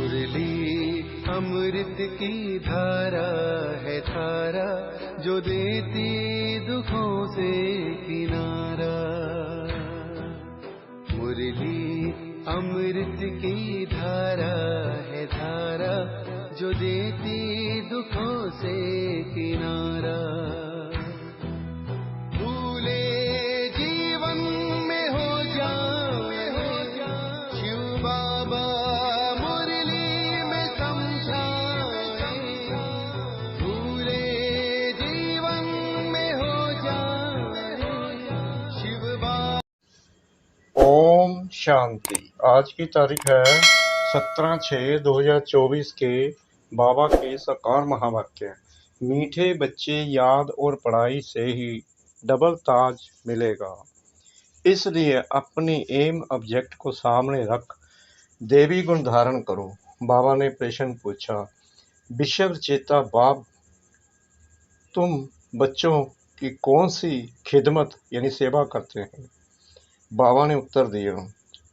मुरली अमृत की धारा है धारा, जो देती दुखों से किनारा। मुरली अमृत की धारा है धारा, जो देती दुखों से किनारा। भूले जीवन में हो जाए शिव बाबा मुरली में समझाए। भूले जीवन में हो जाए शिव बाबा। ओम शांति। आज की तारीख है 17/6/2024 के बाबा के साकार महावाक्य। मीठे बच्चे याद और पढ़ाई से ही डबल ताज मिलेगा, इसलिए अपनी एम ऑब्जेक्ट को सामने रख देवी गुण धारण करो। बाबा ने प्रश्न पूछा, विश्व चेता बाप, तुम बच्चों की कौन सी खिदमत यानी सेवा करते हैं? बाबा ने उत्तर दिया,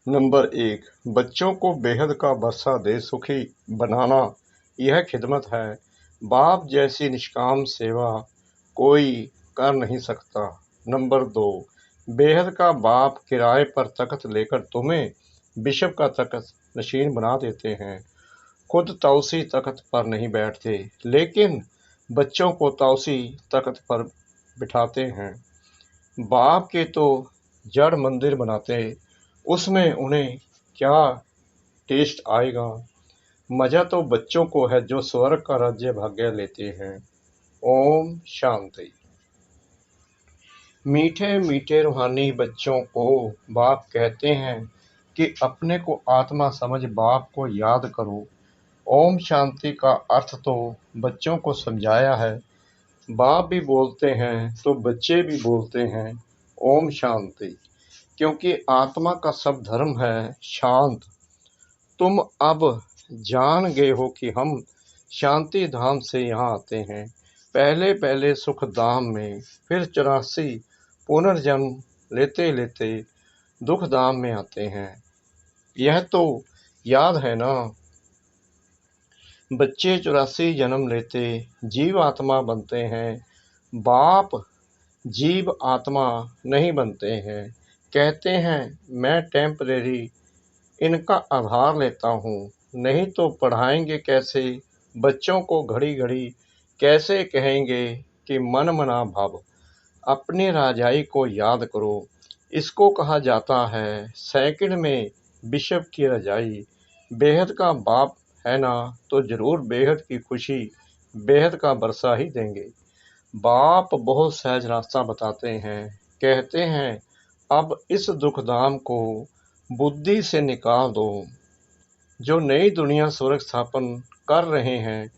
नंबर 1, बच्चों को बेहद का बरसा दे सुखी बनाना, यह खिदमत है। बाप जैसी निष्काम सेवा कोई कर नहीं सकता। नंबर 2, बेहद का बाप किराए पर तख्त लेकर तुम्हें विश्व का तख्त नशीन बना देते हैं। खुद तौसी तख्त पर नहीं बैठते, लेकिन बच्चों को तौसी तख्त पर बिठाते हैं। बाप के तो जड़ मंदिर बनाते, उसमें उन्हें क्या टेस्ट आएगा। मजा तो बच्चों को है जो स्वर्ग का राज्य भाग्य लेते हैं। ओम शांति। मीठे मीठे रूहानी बच्चों को बाप कहते हैं कि अपने को आत्मा समझ बाप को याद करो। ओम शांति का अर्थ तो बच्चों को समझाया है। बाप भी बोलते हैं तो बच्चे भी बोलते हैं ओम शांति, क्योंकि आत्मा का सब धर्म है शांत। तुम अब जान गए हो कि हम शांति धाम से यहाँ आते हैं। पहले पहले सुख धाम में, फिर 84 पुनर्जन्म लेते लेते दुख धाम में आते हैं। यह तो याद है ना? बच्चे 84 जन्म लेते जीव आत्मा बनते हैं। बाप जीव आत्मा नहीं बनते हैं। कहते हैं मैं टेम्परेरी इनका आधार लेता हूँ, नहीं तो पढ़ाएंगे कैसे बच्चों को घड़ी घड़ी, कैसे कहेंगे कि मन मना भाव। अपनी राजाई को याद करो, इसको कहा जाता है सेकंड में विश्व की रजाई। बेहद का बाप है ना, तो जरूर बेहद की खुशी, बेहद का बरसा ही देंगे। बाप बहुत सहज रास्ता बताते हैं। कहते हैं अब इस दुखधाम को बुद्धि से निकाल दो। जो नई दुनिया स्वर्ग स्थापन कर रहे हैं,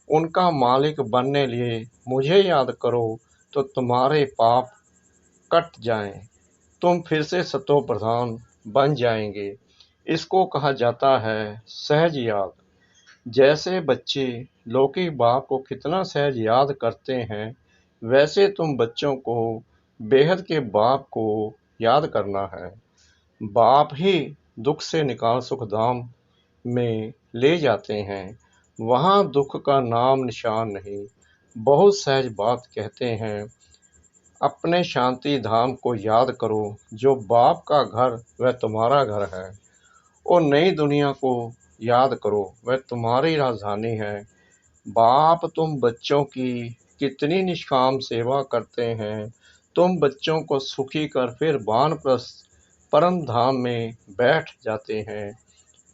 उनका मालिक बनने लिए मुझे याद करो तो तुम्हारे पाप कट जाएं, तुम फिर से सतो प्रधान बन जाएंगे। इसको कहा जाता है सहज याद। जैसे बच्चे लौकिक बाप को कितना सहज याद करते हैं, वैसे तुम बच्चों को बेहद के बाप को याद करना है। बाप ही दुख से निकाल सुखधाम में ले जाते हैं। वहाँ दुख का नाम निशान नहीं। बहुत सहज बात कहते हैं, अपने शांति धाम को याद करो। जो बाप का घर वह तुम्हारा घर है, और नई दुनिया को याद करो, वह तुम्हारी राजधानी है। बाप तुम बच्चों की कितनी निष्काम सेवा करते हैं। तुम बच्चों को सुखी कर फिर वानप्रस्थ परम धाम में बैठ जाते हैं।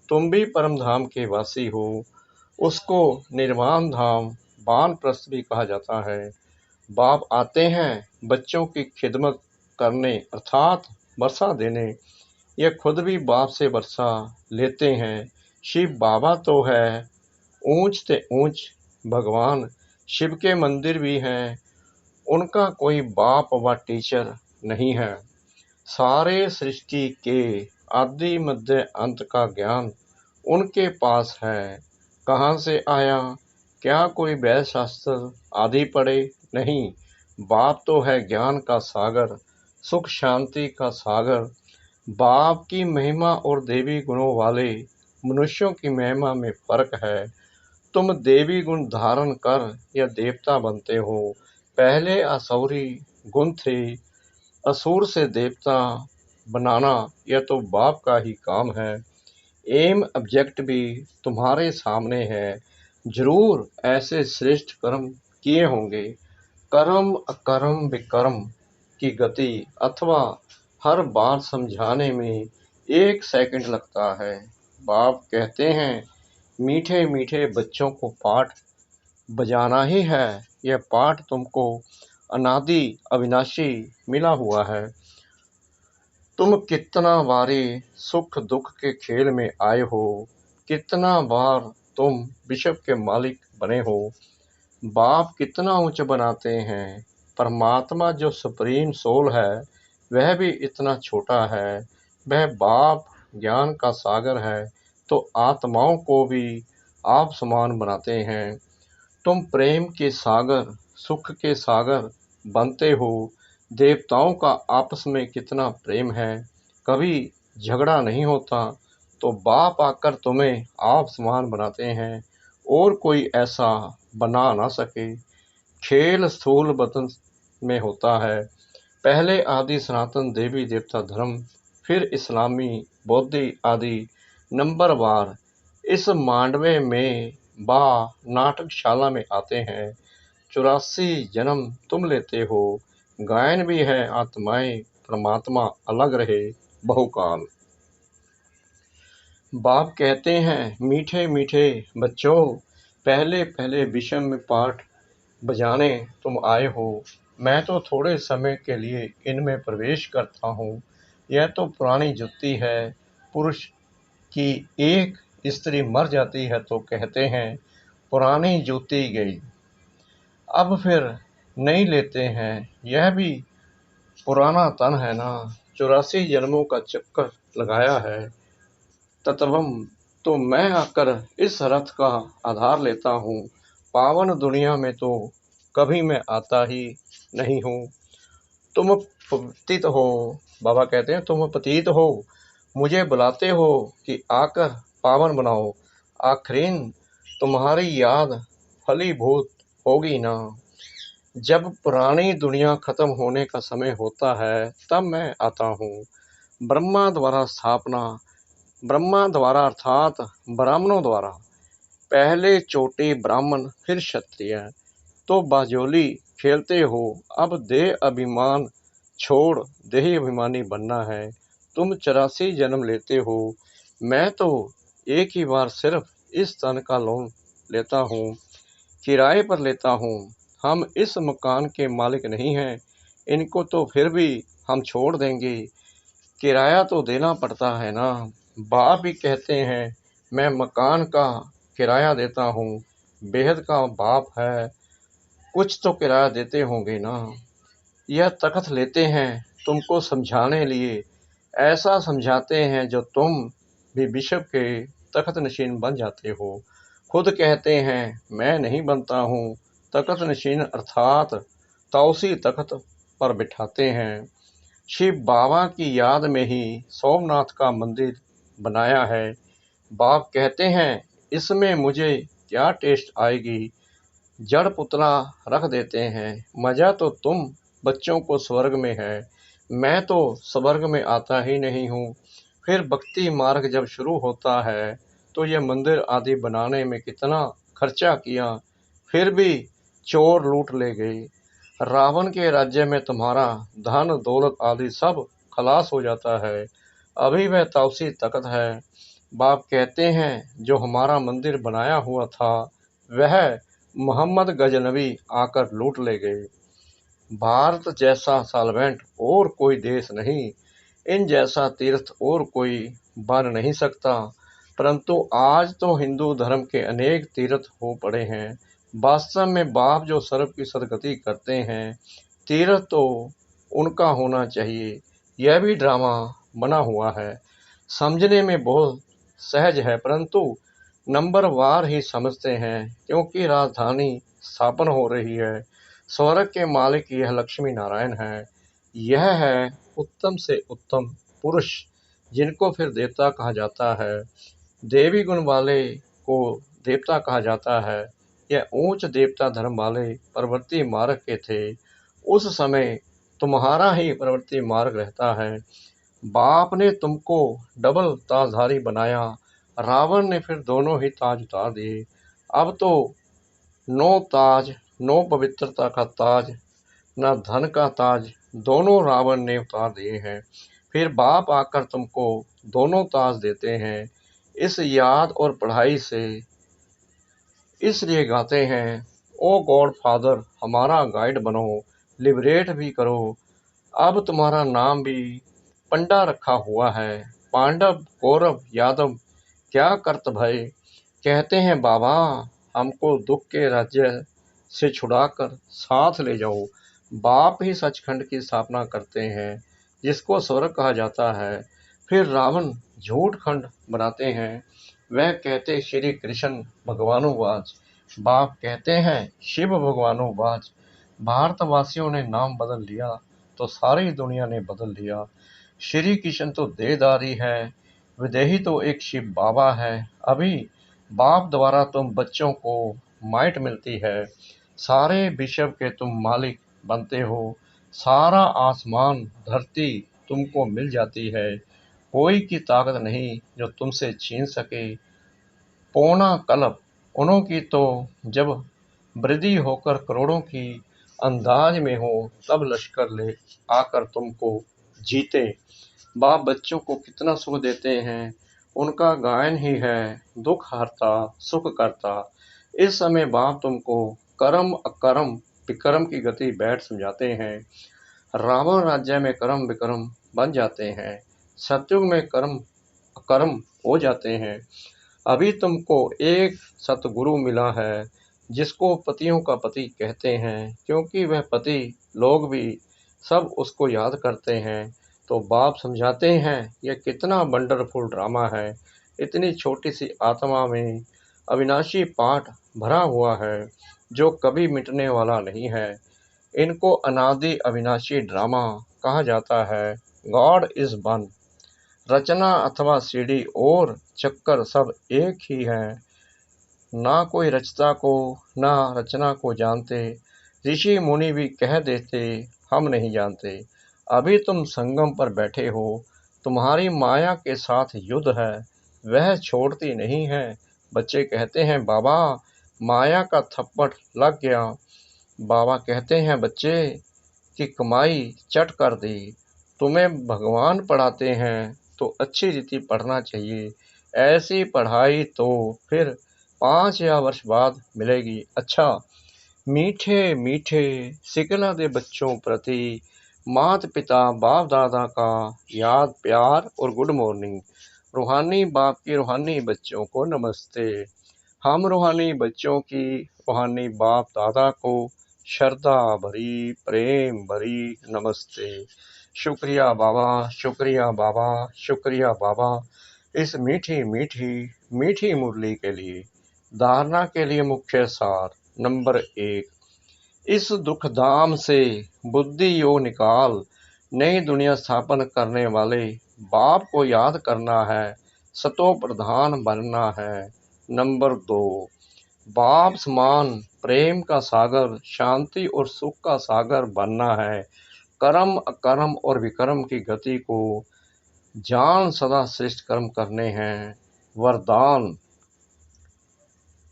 तुम भी परम धाम के वासी हो। उसको निर्वाण धाम वानप्रस्थ भी कहा जाता है। बाप आते हैं बच्चों की खिदमत करने, अर्थात वर्षा देने। यह खुद भी बाप से वर्षा लेते हैं। शिव बाबा तो है ऊंच ते ऊंच भगवान। शिव के मंदिर भी हैं, उनका कोई बाप व टीचर नहीं है। सारे सृष्टि के आदि मध्य अंत का ज्ञान उनके पास है। कहाँ से आया? क्या कोई वैद्य शास्त्र आदि पढ़े? नहीं, बाप तो है ज्ञान का सागर, सुख शांति का सागर। बाप की महिमा और देवी गुणों वाले मनुष्यों की महिमा में फर्क है। तुम देवी गुण धारण कर या देवता बनते हो। पहले असुरी गुण थे, असुर से देवता बनाना यह तो बाप का ही काम है। एम ऑब्जेक्ट भी तुम्हारे सामने है। जरूर ऐसे श्रेष्ठ कर्म किए होंगे। कर्म अकर्म विकर्म की गति अथवा हर बात समझाने में 1 सेकंड लगता है। बाप कहते हैं मीठे मीठे बच्चों को पाठ बजाना ही है। यह पाठ तुमको अनादि अविनाशी मिला हुआ है। तुम कितना बारी सुख दुख के खेल में आए हो। कितना बार तुम विश्व के मालिक बने हो। बाप कितना ऊंच बनाते हैं। परमात्मा जो सुप्रीम सोल है वह भी इतना छोटा है। वह बाप ज्ञान का सागर है तो आत्माओं को भी आप समान बनाते हैं। तुम प्रेम के सागर सुख के सागर बनते हो। देवताओं का आपस में कितना प्रेम है। कभी झगड़ा नहीं होता तो बाप आकर तुम्हें आप समान बनाते हैं और कोई ऐसा बना ना सके। खेल स्थूल वतन में होता है। पहले आदि सनातन देवी देवता धर्म, फिर इस्लामी बौद्धी आदि नंबरवार इस मांडवे में बा नाटकशाला में आते हैं। 84 जन्म तुम लेते हो। गायन भी है आत्माएं परमात्मा अलग रहे बहुकाल। बाप कहते हैं मीठे मीठे बच्चों, पहले पहले विषम में पाठ बजाने तुम आए हो। मैं तो थोड़े समय के लिए इनमें प्रवेश करता हूँ। यह तो पुरानी जुत्ती है। पुरुष की एक स्त्री मर जाती है तो कहते हैं पुरानी जूती गई, अब फिर नहीं लेते हैं। यह भी पुराना तन है ना। 84 जन्मों का चक्कर लगाया है। तत्वम तो मैं आकर इस रथ का आधार लेता हूँ। पावन दुनिया में तो कभी मैं आता ही नहीं हूँ। तुम पतित हो, बाबा कहते हैं तुम पतित हो, मुझे बुलाते हो कि आकर पावन बनाओ। आखिरीन तुम्हारी याद फलीभूत होगी ना। जब पुरानी दुनिया खत्म होने का समय होता है तब मैं आता हूँ। ब्रह्मा द्वारा स्थापना, ब्रह्मा द्वारा अर्थात ब्राह्मणों द्वारा। पहले चोटी ब्राह्मण फिर क्षत्रिय, तो बाजोली खेलते हो। अब देह अभिमान छोड़ देही अभिमानी बनना है। तुम 84 जन्म लेते हो। मैं तो एक ही बार सिर्फ इस तन का लोन लेता हूँ, किराए पर लेता हूँ। हम इस मकान के मालिक नहीं हैं। इनको तो फिर भी हम छोड़ देंगे, किराया तो देना पड़ता है ना। बाप भी कहते हैं मैं मकान का किराया देता हूँ। बेहद का बाप है, कुछ तो किराया देते होंगे ना। यह तख्त लेते हैं तुमको समझाने लिए। ऐसा समझाते हैं जो तुम भी विश्व के तख्त नशीन बन जाते हो। खुद कहते हैं मैं नहीं बनता हूँ। तख्त नशीन अर्थात तौसी तख्त पर बिठाते हैं। शिव बाबा की याद में ही सोमनाथ का मंदिर बनाया है। बाप कहते हैं इसमें मुझे क्या टेस्ट आएगी। जड़ पुतला रख देते हैं। मजा तो तुम बच्चों को स्वर्ग में है। मैं तो स्वर्ग में आता ही नहीं हूँ। फिर भक्ति मार्ग जब शुरू होता है तो यह मंदिर आदि बनाने में कितना खर्चा किया, फिर भी चोर लूट ले गए। रावण के राज्य में तुम्हारा धन दौलत आदि सब खलास हो जाता है। अभी वह तौसी तख्त है। बाप कहते हैं जो हमारा मंदिर बनाया हुआ था वह मोहम्मद गजनबी आकर लूट ले गए। भारत जैसा साल्वेंट और कोई देश नहीं, इन जैसा तीर्थ और कोई बन नहीं सकता। परंतु आज तो हिंदू धर्म के अनेक तीर्थ हो पड़े हैं। वास्तव में बाप जो सर्व की सदगति करते हैं, तीर्थ तो उनका होना चाहिए। यह भी ड्रामा बना हुआ है, समझने में बहुत सहज है, परंतु नंबरवार ही समझते हैं क्योंकि राजधानी स्थापन हो रही है। स्वर्ग के मालिक यह लक्ष्मी नारायण है। यह है उत्तम से उत्तम पुरुष जिनको फिर देवता कहा जाता है। देवी गुण वाले को देवता कहा जाता है। यह ऊंच देवता धर्म वाले प्रवृत्ति मार्ग के थे। उस समय तुम्हारा ही प्रवृत्ति मार्ग रहता है। बाप ने तुमको डबल ताजधारी बनाया। रावण ने फिर दोनों ही ताज उतार दिए। अब तो नो ताज, नो पवित्रता का ताज, न धन का ताज, दोनों रावण ने उतार दिए हैं। फिर बाप आकर तुमको दोनों ताज देते हैं। इस याद और पढ़ाई से इसलिए गाते हैं, ओ गॉड फादर हमारा गाइड बनो, लिबरेट भी करो। अब तुम्हारा नाम भी पंडा रखा हुआ है। पांडव, कौरव, यादव क्या करत भय। कहते हैं बाबा हमको दुख के राज्य से छुड़ाकर साथ ले जाओ। बाप ही सचखंड की स्थापना करते हैं, जिसको स्वर्ग कहा जाता है। फिर रावण झूठ खंड बनाते हैं। वह कहते श्री कृष्ण भगवानुवाच। बाप कहते हैं शिव भगवानुवाच। भारतवासियों ने नाम बदल लिया तो सारी दुनिया ने बदल लिया। श्री कृष्ण तो देहधारी है, विदेही तो एक शिव बाबा है। अभी बाप द्वारा तुम बच्चों को माइट मिलती है। सारे विश्व के तुम मालिक बनते हो। सारा आसमान धरती तुमको मिल जाती है। कोई की ताकत नहीं जो तुमसे छीन सके। पौना कल्प उन्हों की तो जब वृद्धि होकर करोड़ों की अंदाज में हो, तब लश्कर ले आकर तुमको जीते। बाप बच्चों को कितना सुख देते हैं, उनका गायन ही है दुख हरता सुख करता। इस समय बाप तुमको कर्म अकर्म विकर्म की गति बैठ समझाते हैं। रावण राज्य में कर्म विकर्म बन जाते हैं। सतयुग में कर्म अकर्म हो जाते हैं। अभी तुमको एक सतगुरु मिला है, जिसको पतियों का पति कहते हैं, क्योंकि वह पति लोग भी सब उसको याद करते हैं। तो बाप समझाते हैं यह कितना वंडरफुल ड्रामा है। इतनी छोटी सी आत्मा में अविनाशी पाठ भरा हुआ है, जो कभी मिटने वाला नहीं है। इनको अनादि अविनाशी ड्रामा कहा जाता है। God is one. रचना अथवा सीढ़ी और चक्कर सब एक ही है। ना कोई रचता को ना रचना को जानते। ऋषि मुनि भी कह देते हम नहीं जानते। अभी तुम संगम पर बैठे हो, तुम्हारी माया के साथ युद्ध है, वह छोड़ती नहीं है। बच्चे कहते हैं बाबा माया का थप्पड़ लग गया। बाबा कहते हैं बच्चे की कमाई चट कर दी। तुम्हें भगवान पढ़ाते हैं तो अच्छी रीति पढ़ना चाहिए। ऐसी पढ़ाई तो फिर 5 या वर्ष बाद मिलेगी। अच्छा मीठे मीठे सिकला दे बच्चों प्रति मात पिता बाप दादा का याद प्यार और गुड मॉर्निंग। रूहानी बाप की रूहानी बच्चों को नमस्ते। हम रूहानी बच्चों की रूहानी बाप दादा को श्रद्धा भरी प्रेम भरी नमस्ते। शुक्रिया बाबा, शुक्रिया बाबा, शुक्रिया बाबा इस मीठी मीठी मीठी मुरली के लिए। धारणा के लिए मुख्य सार नंबर 1, इस दुखधाम से बुद्धि योग निकाल नई दुनिया स्थापन करने वाले बाप को याद करना है, सतो प्रधान बनना है। नंबर 2, बाप समान प्रेम का सागर शांति और सुख का सागर बनना है। कर्म अकर्म और विकर्म की गति को जान सदा श्रेष्ठ कर्म करने हैं। वरदान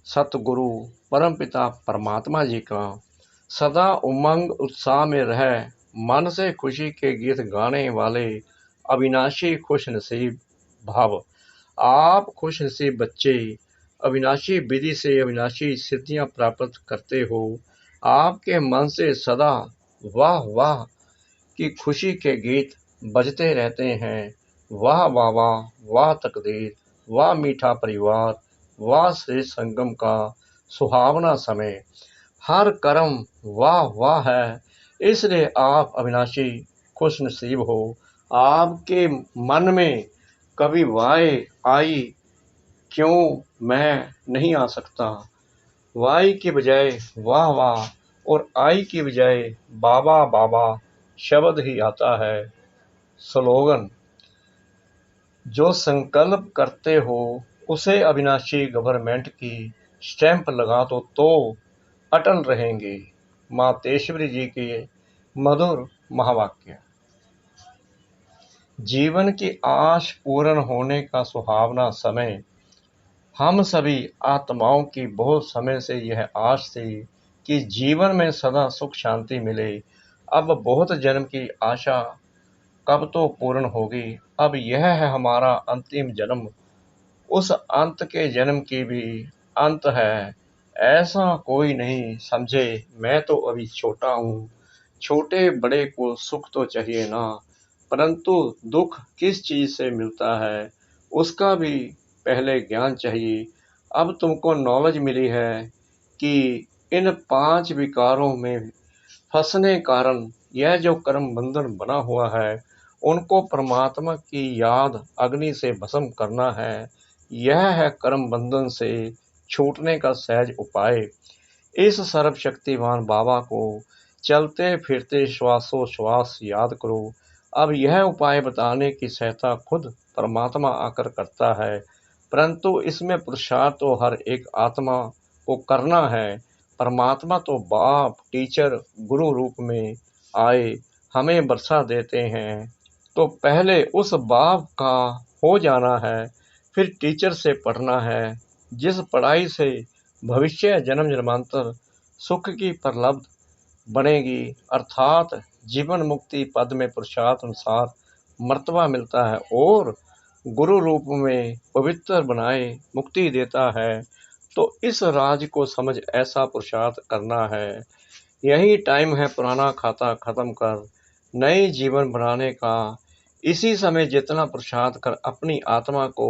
सतगुरु परमपिता परमात्मा जी का सदा उमंग उत्साह में रह मन से खुशी के गीत गाने वाले अविनाशी खुश नसीब भाव। आप खुश नसीब बच्चे अविनाशी विधि से अविनाशी सिद्धियां प्राप्त करते हो। आपके मन से सदा वाह वाह की खुशी के गीत बजते रहते हैं। वाह वाह वाह, वाह तकदीर, वाह मीठा परिवार, वाह श्रेष्ठ संगम का सुहावना समय। हर कर्म वाह वाह है, इसलिए आप अविनाशी खुश नसीब हो। आपके मन में कभी वाय आई क्यों मैं नहीं आ सकता। वाई की बजाय वाह वाह और आई की बजाय बाबा बाबा शब्द ही आता है। स्लोगन, जो संकल्प करते हो उसे अविनाशी गवर्नमेंट की स्टैंप लगा दो तो अटल रहेंगे। मातेश्वरी जी के मधुर महावाक्य। जीवन की आश पूर्ण होने का सुहावना समय। हम सभी आत्माओं की बहुत समय से यह आश थी कि जीवन में सदा सुख शांति मिले। अब बहुत जन्म की आशा कब तो पूर्ण होगी। अब यह है हमारा अंतिम जन्म। उस अंत के जन्म की भी अंत है, ऐसा कोई नहीं समझे। मैं तो अभी छोटा हूँ। छोटे बड़े को सुख तो चाहिए ना, परंतु दुख किस चीज से मिलता है उसका भी पहले ज्ञान चाहिए। अब तुमको नॉलेज मिली है कि इन 5 विकारों में फंसने कारण यह जो कर्म बंधन बना हुआ है, उनको परमात्मा की याद अग्नि से भस्म करना है। यह है कर्म बंधन से छूटने का सहज उपाय। इस सर्वशक्तिमान बाबा को चलते फिरते श्वासोश्वास याद करो। अब यह उपाय बताने की सहायता खुद परमात्मा आकर करता है, परंतु इसमें पुरुषार्थ तो हर एक आत्मा को करना है। परमात्मा तो बाप, टीचर, गुरु रूप में आए हमें वर्षा देते हैं, तो पहले उस बाप का हो जाना है, फिर टीचर से पढ़ना है। जिस पढ़ाई से भविष्य जन्म जन्मांतर सुख की प्रलब्ध बनेगी, अर्थात जीवन मुक्ति पद में पुरुषार्थ अनुसार मर्तबा मिलता है और गुरु रूप में पवित्र बनाए मुक्ति देता है, तो इस राज को समझ ऐसा पुरुषार्थ करना है। यही टाइम है पुराना खाता खत्म कर नए जीवन बनाने का। इसी समय जितना पुरुषार्थ कर अपनी आत्मा को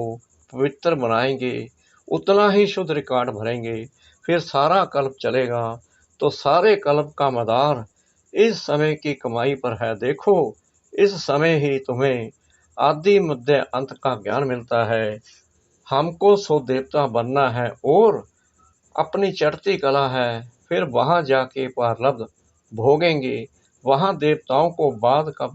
पवित्र बनाएंगे, उतना ही शुद्ध रिकॉर्ड भरेंगे। फिर सारा कल्प चलेगा, तो सारे कल्प का मदार इस समय की कमाई पर है। देखो, इस समय ही तुम्हें आदि मध्य अंत का ज्ञान मिलता है। हमको सो देवता बनना है और अपनी चढ़ती कला है, फिर वहां जाके प्रारब्ध भोगेंगे। वहां देवताओं को बाद का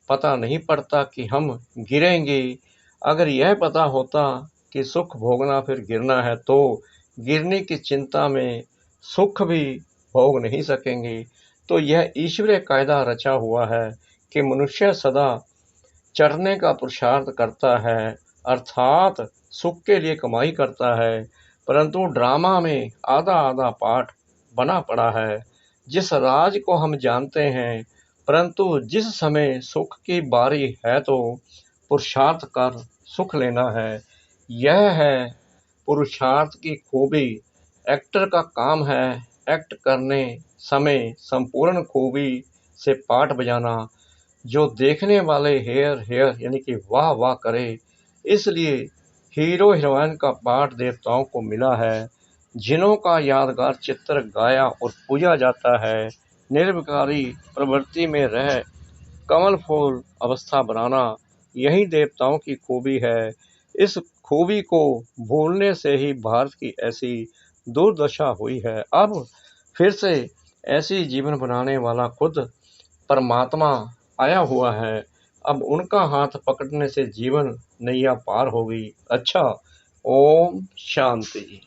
पता नहीं पड़ता कि हम गिरेंगे। अगर यह पता होता कि सुख भोगना फिर गिरना है, तो गिरने की चिंता में सुख भी भोग नहीं सकेंगे। तो यह ईश्वरीय कायदा रचा हुआ है कि मनुष्य सदा चढ़ने का पुरुषार्थ करता है, अर्थात सुख के लिए कमाई करता है, परंतु ड्रामा में आधा आधा पाठ बना पड़ा है। जिस राज को हम जानते हैं, परंतु जिस समय सुख की बारी है तो पुरुषार्थ कर सुख लेना है। यह है पुरुषार्थ की खूबी। एक्टर का काम है एक्ट करने समय संपूर्ण खूबी से पाठ बजाना, जो देखने वाले हेयर हेयर यानी कि वाह वाह करे। इसलिए हीरो हीरोइन का पाठ देवताओं को मिला है, जिन्हों का यादगार चित्र गाया और पूजा जाता है। निर्विकारी प्रवृत्ति में रह कमल फूल अवस्था बनाना, यही देवताओं की खूबी है। इस खूबी को भूलने से ही भारत की ऐसी दुर्दशा हुई है। अब फिर से ऐसी जीवन बनाने वाला खुद परमात्मा आया हुआ है। अब उनका हाथ पकड़ने से जीवन नैया पार होगी। अच्छा, ओम शांति।